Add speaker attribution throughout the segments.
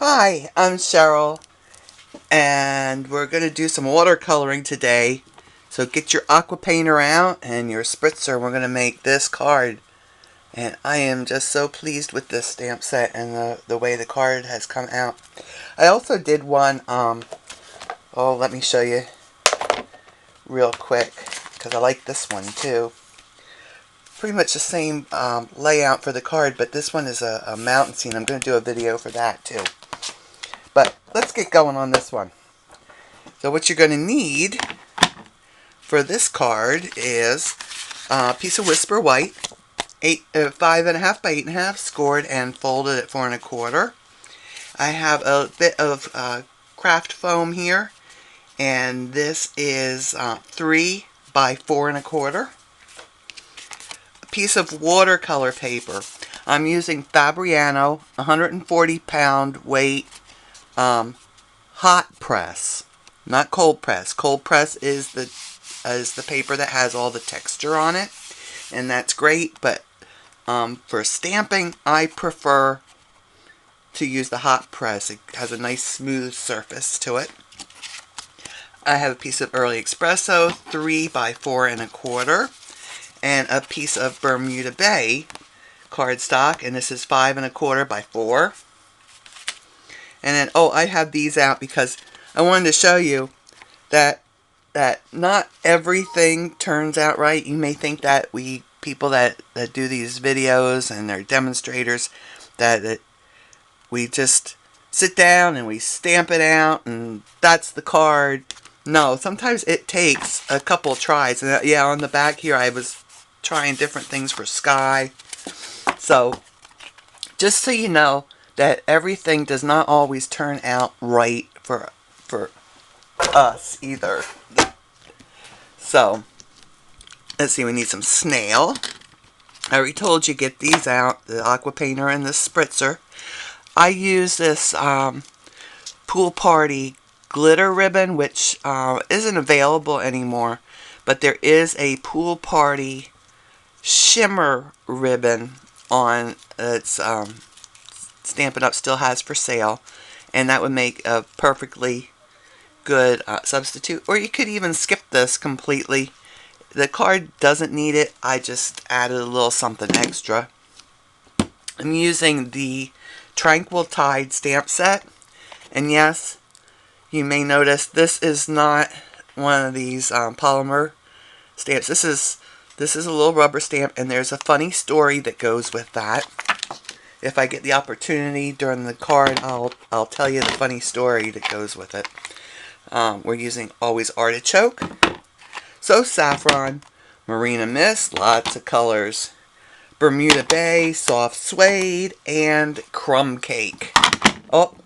Speaker 1: Hi, I'm Cheryl, and we're going to do some watercoloring today. So get your Aqua Painter out and your Spritzer. We're going to make this card. And I am just so pleased with this stamp set and the way the card has come out. I also did one, let me show you real quick, because I like this one too. Pretty much the same layout for the card, but this one is a mountain scene. I'm going to do a video for that too. But let's get going on this one. So what you're going to need for this card is a piece of Whisper White, 5.5 by 8.5, scored and folded at 4 1/4. I have a bit of craft foam here, and this is 3 by 4 1/4. A piece of watercolor paper. I'm using Fabriano 140-pound weight hot press, not cold press. Cold press is the paper that has all the texture on it, and that's great, but for stamping I prefer to use the hot press. It has a nice smooth surface to it. I have a piece of early Espresso 3 by 4 1/4, and a piece of Bermuda Bay cardstock, and this is 5 1/4 by 4. And then, I have these out because I wanted to show you that not everything turns out right. You may think that people that do these videos and they're demonstrators, that we just sit down and we stamp it out and that's the card. No, sometimes it takes a couple tries. And yeah, on the back here I was trying different things for sky. So, just so you know, that everything does not always turn out right for us either. So, let's see, we need some Snail. I already told you get these out, the Aqua Painter and the Spritzer. I use this Pool Party glitter ribbon, which isn't available anymore, but there is a Pool Party Shimmer ribbon on its Stampin' Up! Still has for sale, and that would make a perfectly good substitute. Or you could even skip this completely. The card doesn't need it. I just added a little something extra. I'm using the Tranquil Tide stamp set, and yes, you may notice this is not one of these polymer stamps. This is a little rubber stamp, and there's a funny story that goes with that. If I get the opportunity during the card, I'll tell you the funny story that goes with it. We're using always Artichoke, so Saffron, Marina Mist, lots of colors, Bermuda Bay, soft Suede, and Crumb cake. Oh,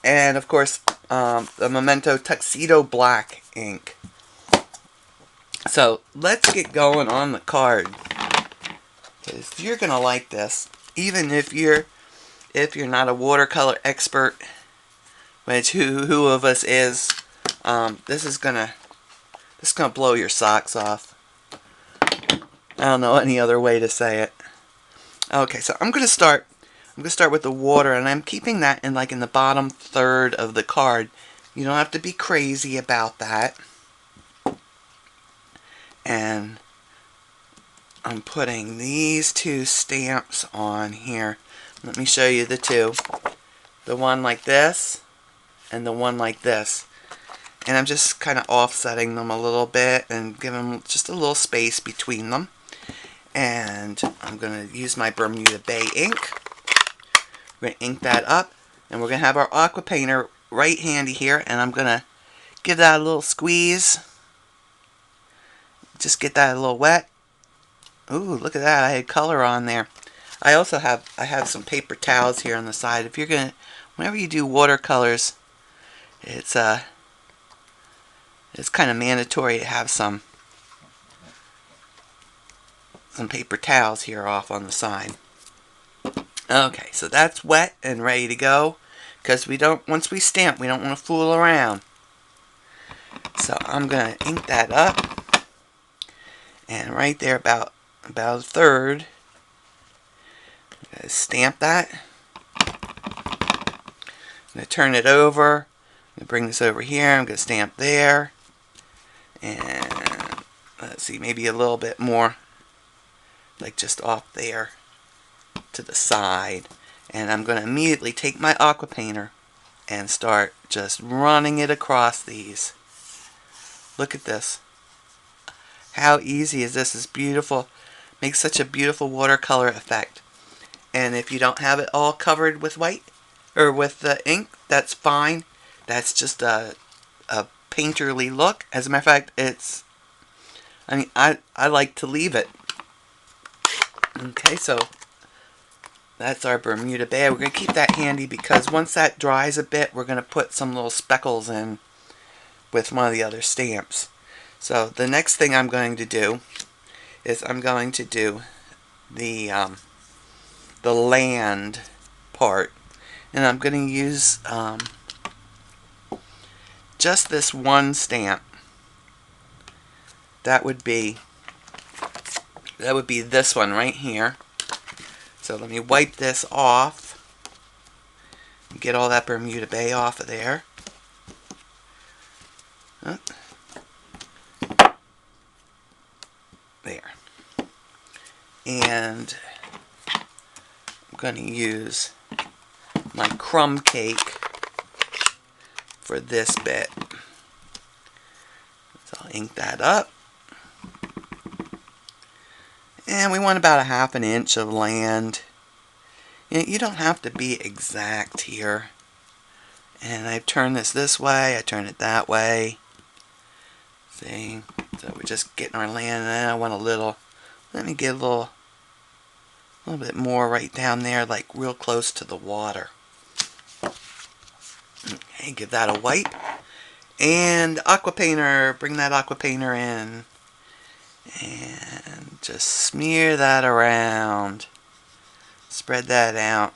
Speaker 1: and of course the Memento Tuxedo black ink. So let's get going on the card, because you're gonna like this. Even if you're not a watercolor expert, which who of us is, this is gonna blow your socks off. I don't know any other way to say it. Okay, so I'm gonna start with the water, and I'm keeping that in the bottom third of the card. You don't have to be crazy about that. And I'm putting these two stamps on here. Let me show you the two. The one like this and the one like this. And I'm just kind of offsetting them a little bit and giving them just a little space between them. And I'm going to use my Bermuda Bay ink. We're going to ink that up, and we're going to have our Aqua Painter right handy here, and I'm going to give that a little squeeze. Just get that a little wet. Ooh, look at that, I had color on there. I also have some paper towels here on the side. If you're gonna, whenever you do watercolors, it's kind of mandatory to have some paper towels here off on the side. Okay, so that's wet and ready to go, because once we stamp, we don't want to fool around. So I'm gonna ink that up, and right there about a third. Stamp that. going to turn it over. I'm going to bring this over here. I'm going to stamp there. And let's see, maybe a little bit more, like just off there to the side. And I'm going to immediately take my Aqua Painter and start just running it across these. Look at this. How easy is this? It's beautiful. Makes such a beautiful watercolor effect. And if you don't have it all covered with white or with the ink, that's fine. That's just a painterly look. As a matter of fact, it's, I like to leave it. Okay, so that's our Bermuda Bay. We're going to keep that handy because once that dries a bit, we're going to put some little speckles in with one of the other stamps. So the next thing I'm going to do is I'm going to do the land part, and I'm going to use just this one stamp. That would be this one right here. So let me wipe this off. Get all that Bermuda Bay off of there. There. And I'm going to use my crumb cake for this bit. So I'll ink that up. And we want about a ½ inch of land. You don't have to be exact here. And I turn this way, I turn it that way. See? So we're just getting our land, and then I want a little, let me get a little bit more right down there, like real close to the water. Okay, give that a wipe. And Aqua Painter, bring that Aqua Painter in. And just smear that around. Spread that out.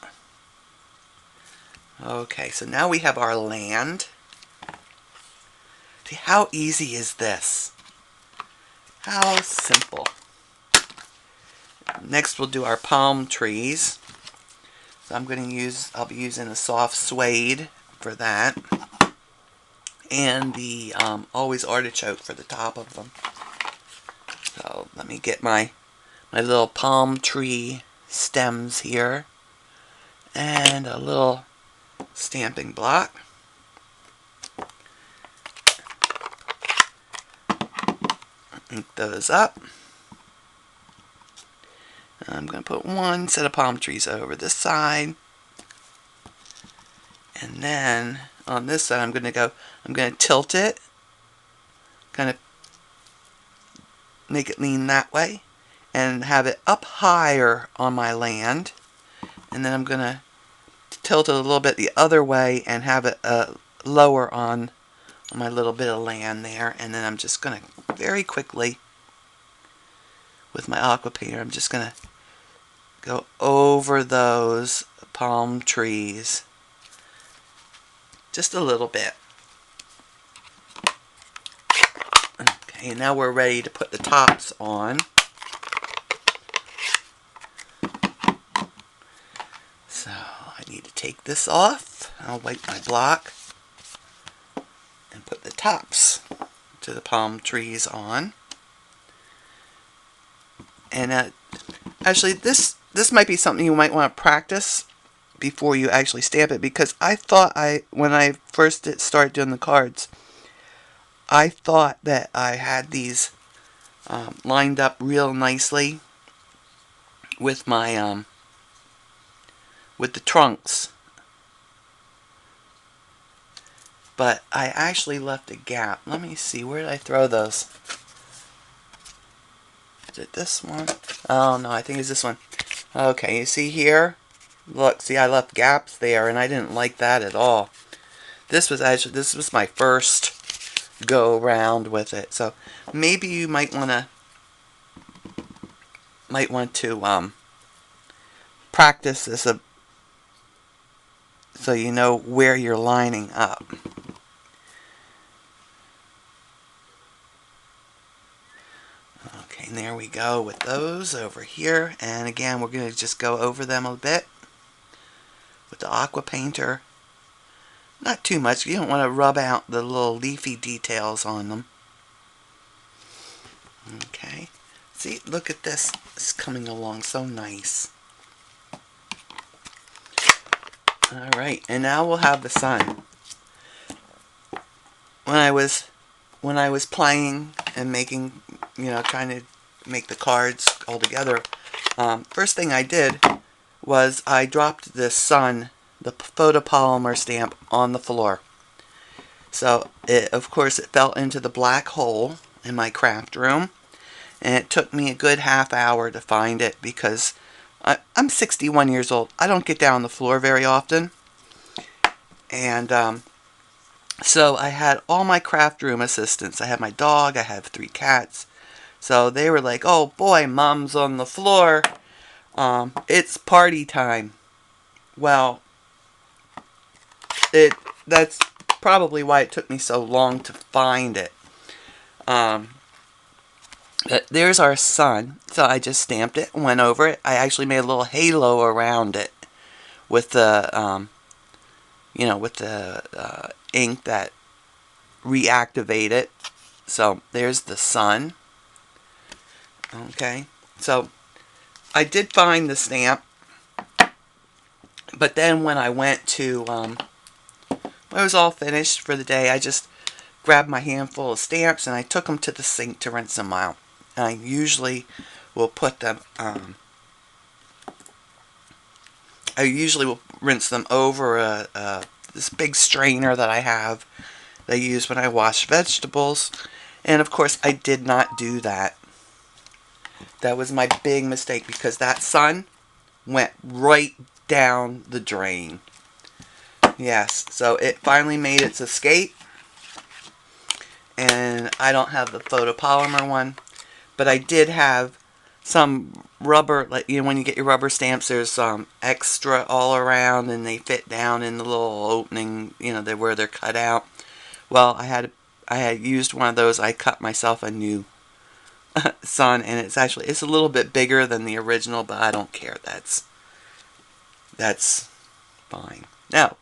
Speaker 1: Okay, so now we have our land. See, how easy is this? How simple. Next we'll do our palm trees. So I'll be using a soft suede for that. And the always artichoke for the top of them. So let me get my little palm tree stems here. And a little stamping block. Ink those up. I'm going to put one set of palm trees over this side. And then on this side I'm going to tilt it. Kind of make it lean that way. And have it up higher on my land. And then I'm going to tilt it a little bit the other way and have it lower on my little bit of land there. And then I'm just going to very quickly, with my Aqua Painter, I'm just going to go over those palm trees just a little bit. Okay, now we're ready to put the tops on. So I need to take this off. I'll wipe my block and put the tops to the palm trees on. And actually this might be something you might want to practice before you actually stamp it, because I thought when I first started doing the cards, I thought that I had these lined up real nicely with my with the trunks, but I actually left a gap. Let me see, where did I throw those? Is it this one? Oh no, I think it's this one. Okay, you see here? Look, see, I left gaps there, and I didn't like that at all. This was my first go around with it, so maybe you might want to practice this so you know where you're lining up. Okay, and there we go with those over here. And again, we're going to just go over them a bit with the Aqua Painter. Not too much. You don't want to rub out the little leafy details on them. Okay. See, look at this. It's coming along so nice. Alright, and now we'll have the sun. When I was playing and making, trying to make the cards all together, first thing I did was I dropped this sun, the photopolymer stamp, on the floor. So, of course, it fell into the black hole in my craft room, and it took me a good half hour to find it because I'm 61 years old. I don't get down on the floor very often. And so I had all my craft room assistants. I had my dog, I have 3 cats. So they were like, "Oh boy, Mom's on the floor. It's party time." Well, that's probably why it took me so long to find it. There's our sun. So I just stamped it and went over it. I actually made a little halo around it with the, ink that reactivate it. So there's the sun. Okay, so I did find the stamp, but then when I went to, when I was all finished for the day, I just grabbed my handful of stamps and I took them to the sink to rinse them out. And I usually will put them, I usually will rinse them over this big strainer that I have that I use when I wash vegetables. And of course I did not do that. That was my big mistake because that sun went right down the drain. Yes, so it finally made its escape. And I don't have the photopolymer one, but I did have some rubber, like when you get your rubber stamps, there's some extra all around and they fit down in the little opening, where they're cut out. Well, I had used one of those. I cut myself a new sun, and it's a little bit bigger than the original, but I don't care. That's fine. Now,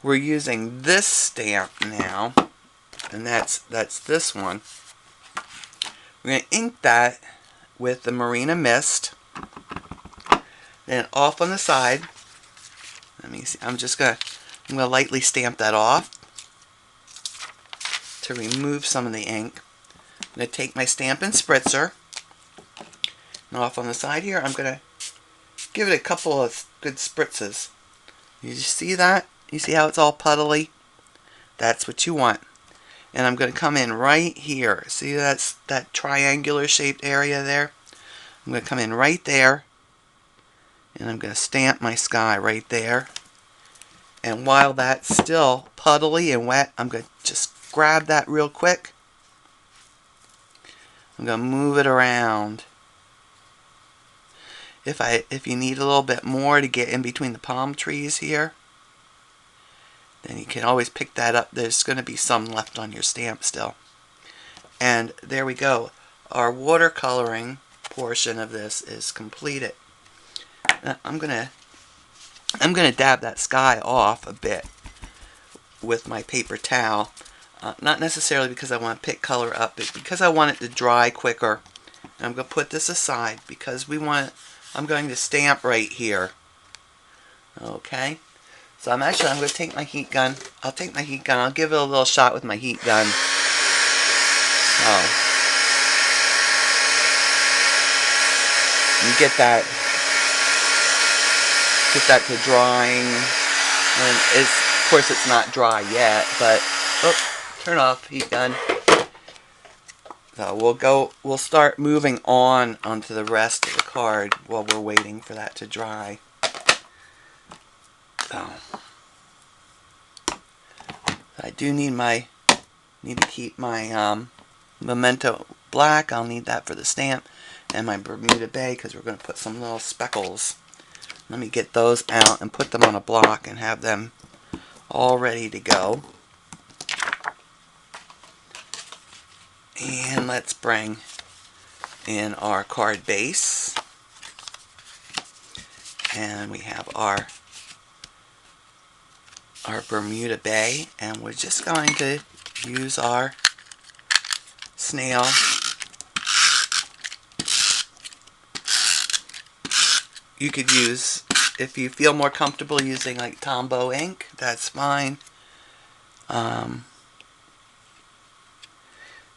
Speaker 1: we're using this stamp now, and that's this one. We're going to ink that with the Marina Mist. Then off on the side, let me see, I'm going to lightly stamp that off to remove some of the ink. I'm going to take my Stampin Spritzer, and off on the side here, I'm going to give it a couple of good spritzes. You see that? You see how it's all puddly? That's what you want. And I'm going to come in right here. See that triangular shaped area there? I'm going to come in right there, and I'm going to stamp my sky right there. And while that's still puddly and wet, I'm going to just grab that real quick. I'm going to move it around. If you need a little bit more to get in between the palm trees here, then you can always pick that up. There's going to be some left on your stamp still. And there we go. Our watercoloring portion of this is completed. Now, I'm gonna dab that sky off a bit with my paper towel. Not necessarily because I want to pick color up, but because I want it to dry quicker. And I'm going to put this aside because I'm going to stamp right here. Okay. So I'm going to take my heat gun. I'll take my heat gun. I'll give it a little shot with my heat gun. Oh. You get that to drying. And of course it's not dry yet, but turn off heat gun. So we'll start moving onto the rest of the card while we're waiting for that to dry. So I do need to keep my Memento black. I'll need that for the stamp, and my Bermuda Bay because we're going to put some little speckles. Let me get those out and put them on a block and have them all ready to go. And let's bring in our card base. And we have our our Bermuda Bay, and we're just going to use our snail. You could use, if you feel more comfortable using like Tombow ink, that's fine. Or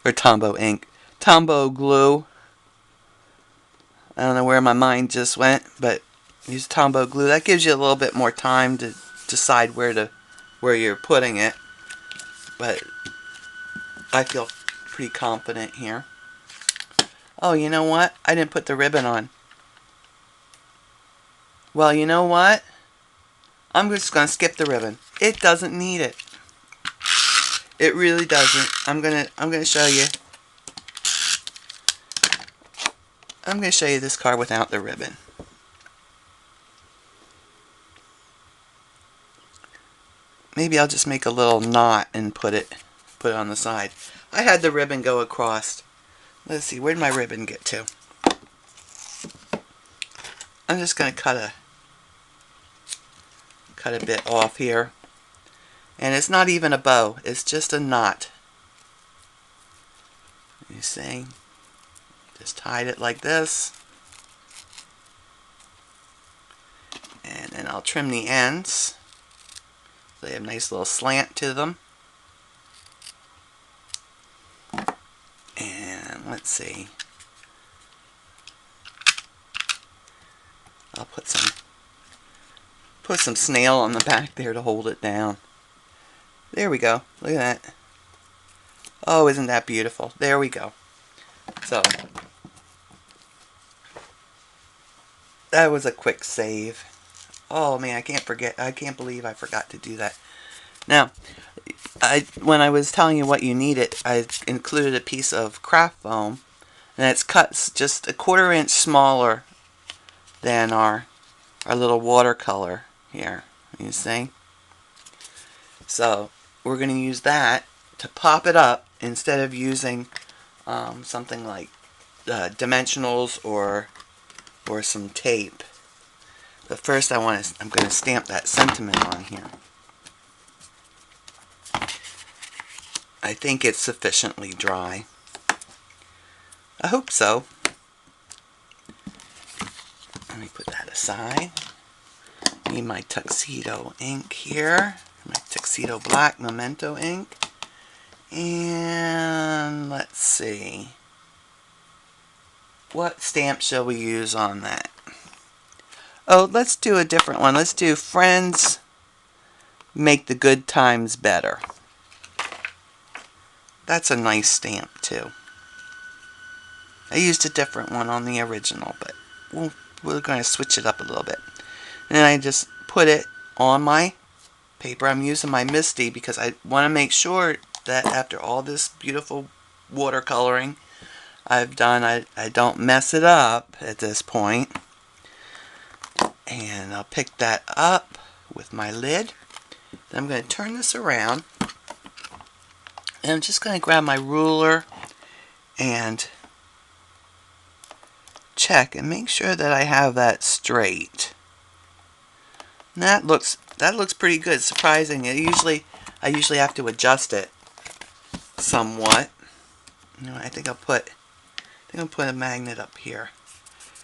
Speaker 1: Tombow ink. Tombow glue. I don't know where my mind just went, but use Tombow glue. That gives you a little bit more time to decide where you're putting it. But I feel pretty confident here. Oh, you know what? I didn't put the ribbon on. Well, you know what? I'm just going to skip the ribbon. It doesn't need it. It really doesn't. I'm gonna show you. I'm going to show you this card without the ribbon. Maybe I'll just make a little knot and put it on the side. I had the ribbon go across. Let's see, where did my ribbon get to? I'm just going to cut a bit off here. And it's not even a bow, it's just a knot. You see? Just tied it like this. And then I'll trim the ends. So they have a nice little slant to them. And let's see. I'll put some snail on the back there to hold it down. There we go. Look at that. Oh, isn't that beautiful? There we go. So that was a quick save. Oh man, I can't believe I forgot to do that. Now, when I was telling you what you needed, I included a piece of craft foam, and it's cut just a 1/4 inch smaller than our little watercolor here. You see? So we're going to use that to pop it up instead of using something like dimensionals or some tape. But first I'm going to stamp that sentiment on here. I think it's sufficiently dry. I hope so. Let me put that aside. Need my Tuxedo ink here. My Tuxedo Black Memento ink. And let's see. What stamp shall we use on that? Oh, let's do a different one. Let's do Friends Make the Good Times Better. That's a nice stamp too. I used a different one on the original, but we're going to switch it up a little bit. And then I just put it on my paper. I'm using my Misty because I want to make sure that after all this beautiful watercoloring I've done, I don't mess it up at this point. And I'll pick that up with my lid. Then I'm going to turn this around. And I'm just going to grab my ruler and check and make sure that I have that straight. And that looks pretty good. Surprising. I usually have to adjust it somewhat. You know, I think I'll put a magnet up here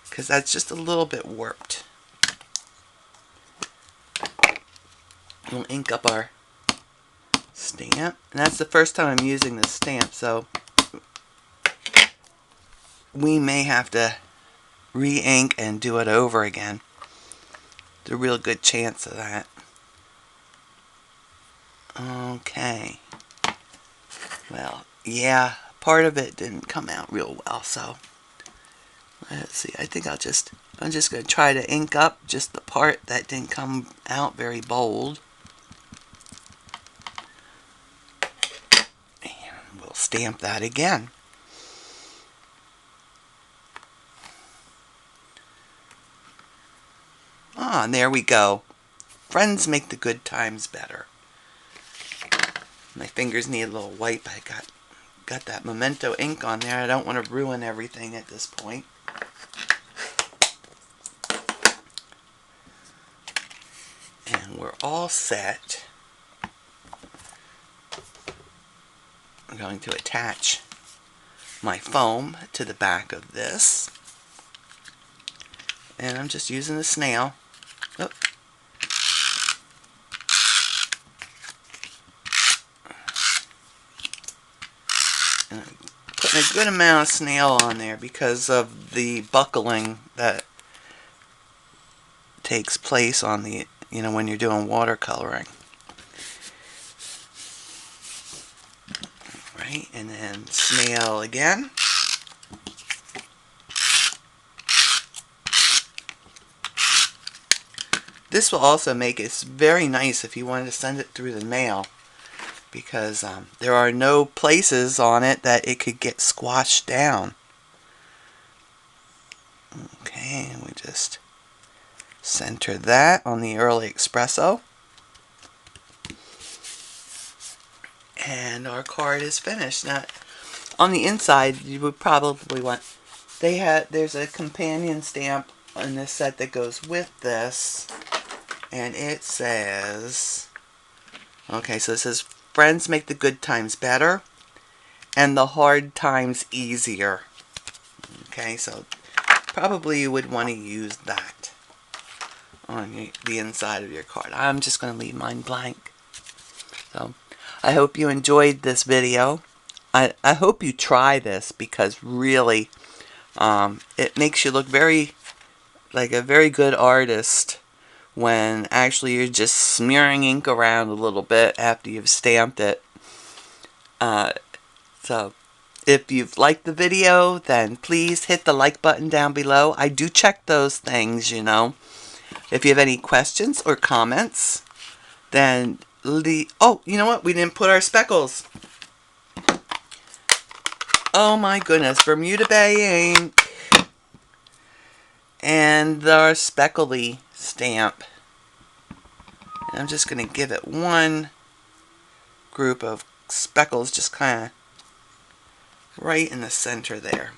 Speaker 1: because that's just a little bit warped. We'll ink up our stamp, and that's the first time I'm using this stamp, so we may have to re-ink and do it over again. There's a real good chance of that. Okay. Well, yeah, part of it didn't come out real well, so let's see. I'm just going to try to ink up just the part that didn't come out very bold. And we'll stamp that again. Ah, and there we go. Friends make the good times better. My fingers need a little wipe. I got that Memento ink on there. I don't want to ruin everything at this point. And we're all set. I'm going to attach my foam to the back of this. And I'm just using the snail. Oh. And I'm putting a good amount of snail on there because of the buckling that takes place on the, when you're doing watercoloring. Right, and then snail again. This will also make it very nice if you wanted to send it through the mail, because there are no places on it that it could get squashed down. Okay, and we just center that on the early espresso. And our card is finished. Now, on the inside, you would probably want, there's a companion stamp on this set that goes with this, and it says, okay, so it says, friends make the good times better, and the hard times easier. Okay, so probably you would want to use that on the inside of your card. I'm just going to leave mine blank. So, I hope you enjoyed this video. I hope you try this, because really it makes you look like a very good artist when actually you're just smearing ink around a little bit after you've stamped it. So if you've liked the video, then please hit the like button down below. I do check those things, If you have any questions or comments, then oh, you know what? We didn't put our speckles. Oh my goodness, Bermuda Bay ink and our speckly stamp. And I'm just going to give it one group of speckles, just kind of right in the center there.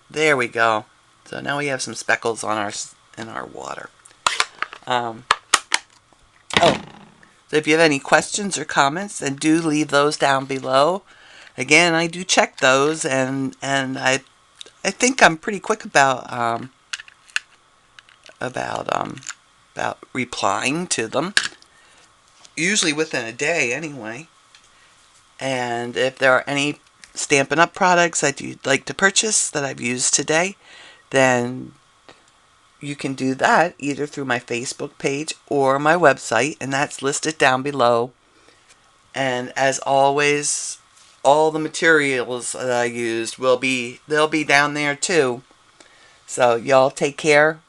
Speaker 1: There we go. So now we have some speckles on in our water. Oh, so if you have any questions or comments, then do leave those down below. Again, I do check those, and I think I'm pretty quick about replying to them. Usually within a day, anyway. And if there are any Stampin' Up! Products that you'd like to purchase that I've used today, then you can do that either through my Facebook page or my website, and that's listed down below. And as always, all the materials that I used they'll be down there too. So y'all take care,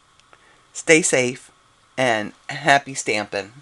Speaker 1: stay safe, and happy stamping.